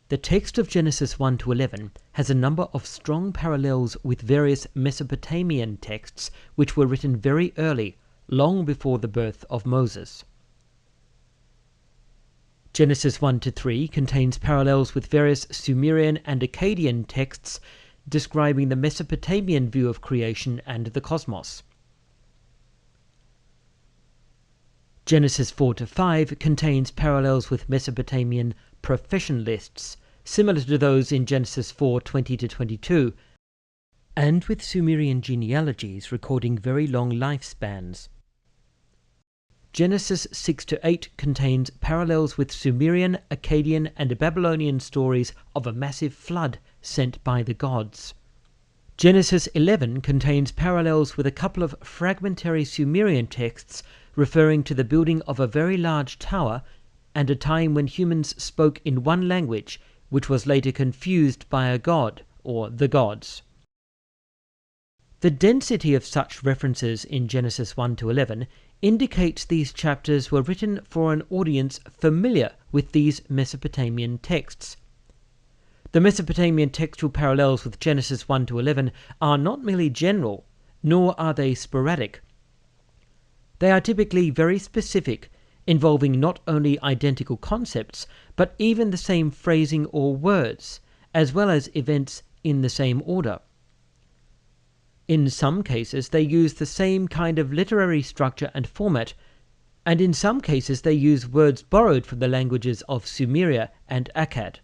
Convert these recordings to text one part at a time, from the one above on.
The text of Genesis 1 to 11 has a number of strong parallels with various Mesopotamian texts which were written very early, long before the birth of Moses. Genesis 1 to 3 contains parallels with various Sumerian and Akkadian texts describing the Mesopotamian view of creation and the cosmos. Genesis 4 to 5 contains parallels with Mesopotamian profession lists, similar to those in Genesis 4:20 to 22, and with Sumerian genealogies recording very long lifespans. Genesis 6 to 8 contains parallels with Sumerian, Akkadian, and Babylonian stories of a massive flood sent by the gods. Genesis 11 contains parallels with a couple of fragmentary Sumerian texts referring to the building of a very large tower and a time when humans spoke in one language, which was later confused by a god, or the gods. The density of such references in Genesis 1 to 11 indicates these chapters were written for an audience familiar with these Mesopotamian texts. The Mesopotamian textual parallels with Genesis 1 to 11 are not merely general, nor are they sporadic. They are typically very specific, involving not only identical concepts, but even the same phrasing or words, as well as events in the same order. In some cases, they use the same kind of literary structure and format, and in some cases they use words borrowed from the languages of Sumeria and Akkad.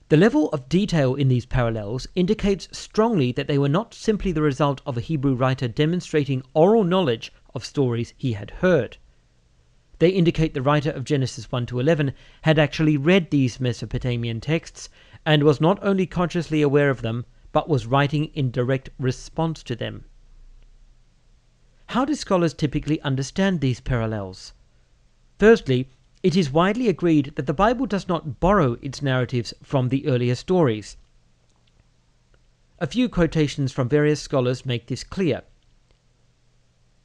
The level of detail in these parallels indicates strongly that they were not simply the result of a Hebrew writer demonstrating oral knowledge of stories he had heard. They indicate the writer of Genesis 1 to 11 had actually read these Mesopotamian texts and was not only consciously aware of them, but was writing in direct response to them. How do scholars typically understand these parallels? Firstly, it is widely agreed that the Bible does not borrow its narratives from the earlier stories. A few quotations from various scholars make this clear.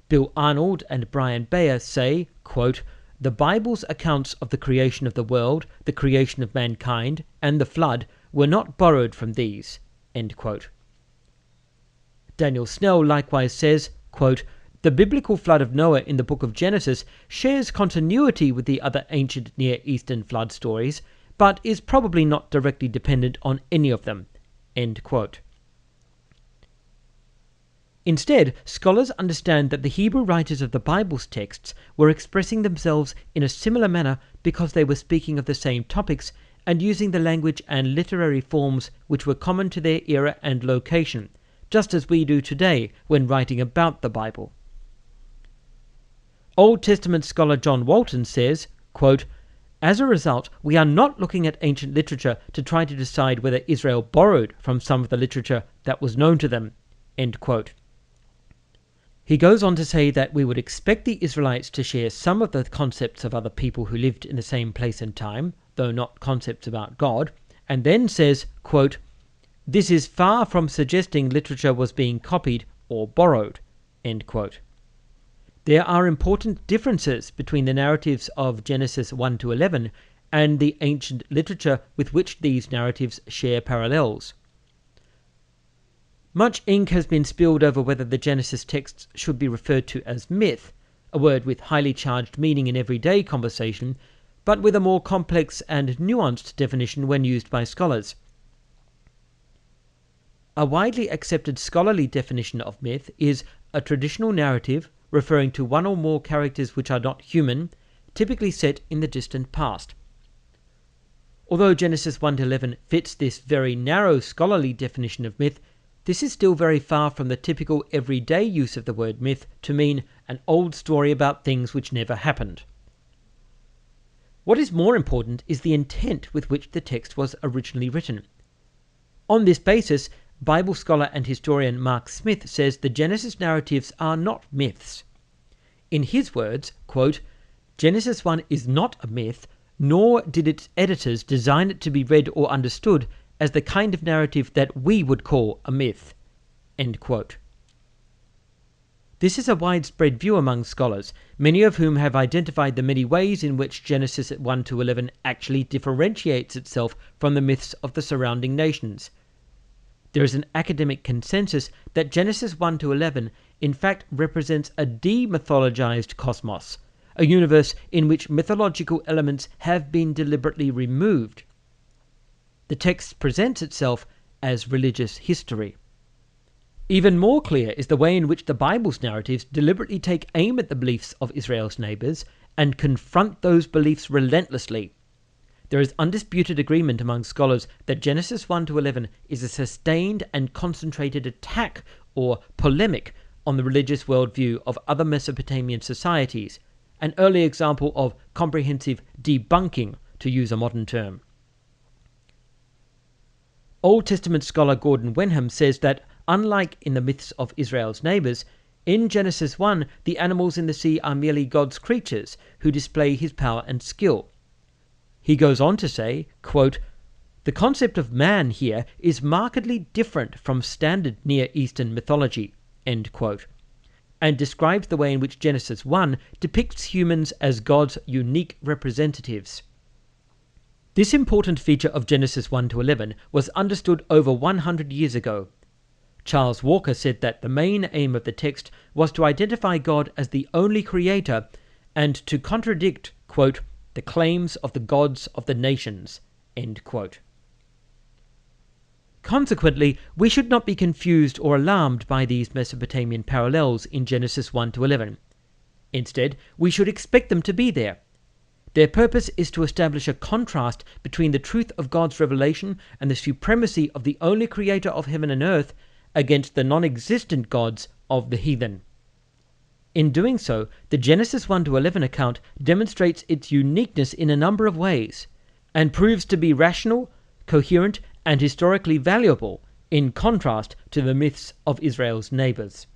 Bill Arnold and Brian Bayer say, quote, "The Bible's accounts of the creation of the world, the creation of mankind, and the flood were not borrowed from these." End quote. Daniel Snell likewise says, quote, "The biblical flood of Noah in the book of Genesis shares continuity with the other ancient Near Eastern flood stories, but is probably not directly dependent on any of them." End quote. Instead, scholars understand that the Hebrew writers of the Bible's texts were expressing themselves in a similar manner because they were speaking of the same topics and using the language and literary forms which were common to their era and location, just as we do today when writing about the Bible. Old Testament scholar John Walton says, quote, "As a result, we are not looking at ancient literature to try to decide whether Israel borrowed from some of the literature that was known to them." End quote. He goes on to say that we would expect the Israelites to share some of the concepts of other people who lived in the same place and time, though not concepts about God, and then says, quote, "This is far from suggesting literature was being copied or borrowed." End quote. There are important differences between the narratives of Genesis 1 to 11 and the ancient literature with which these narratives share parallels. Much ink has been spilled over whether the Genesis texts should be referred to as myth, a word with highly charged meaning in everyday conversation, but with a more complex and nuanced definition when used by scholars. A widely accepted scholarly definition of myth is a traditional narrative referring to one or more characters which are not human, typically set in the distant past. Although Genesis 1 to 11 fits this very narrow scholarly definition of myth, this is still very far from the typical everyday use of the word myth to mean an old story about things which never happened. What is more important is the intent with which the text was originally written. On this basis, Bible scholar and historian Mark Smith says the Genesis narratives are not myths. In his words, quote, "Genesis 1 is not a myth, nor did its editors design it to be read or understood as the kind of narrative that we would call a myth." End quote. This is a widespread view among scholars, many of whom have identified the many ways in which Genesis 1 to 11 actually differentiates itself from the myths of the surrounding nations. There is an academic consensus that Genesis 1 to 11 in fact represents a demythologized cosmos, a universe in which mythological elements have been deliberately removed. The text presents itself as religious history. Even more clear is the way in which the Bible's narratives deliberately take aim at the beliefs of Israel's neighbors and confront those beliefs relentlessly. There is undisputed agreement among scholars that Genesis 1 to 11 is a sustained and concentrated attack or polemic on the religious worldview of other Mesopotamian societies, an early example of comprehensive debunking, to use a modern term. Old Testament scholar Gordon Wenham says that, unlike in the myths of Israel's neighbors, in Genesis 1, the animals in the sea are merely God's creatures who display his power and skill. He goes on to say, quote, "The concept of man here is markedly different from standard Near Eastern mythology," end quote, and describes the way in which Genesis 1 depicts humans as God's unique representatives. This important feature of Genesis 1 to 11 was understood over 100 years ago. Charles Walker said that the main aim of the text was to identify God as the only creator and to contradict, quote, "the claims of the gods of the nations," end quote. Consequently, we should not be confused or alarmed by these Mesopotamian parallels in Genesis 1 to 11. Instead, we should expect them to be there. Their purpose is to establish a contrast between the truth of God's revelation and the supremacy of the only creator of heaven and earth against the non-existent gods of the heathen. In doing so, the Genesis 1 to 11 account demonstrates its uniqueness in a number of ways, and proves to be rational, coherent, and historically valuable, in contrast to the myths of Israel's neighbors.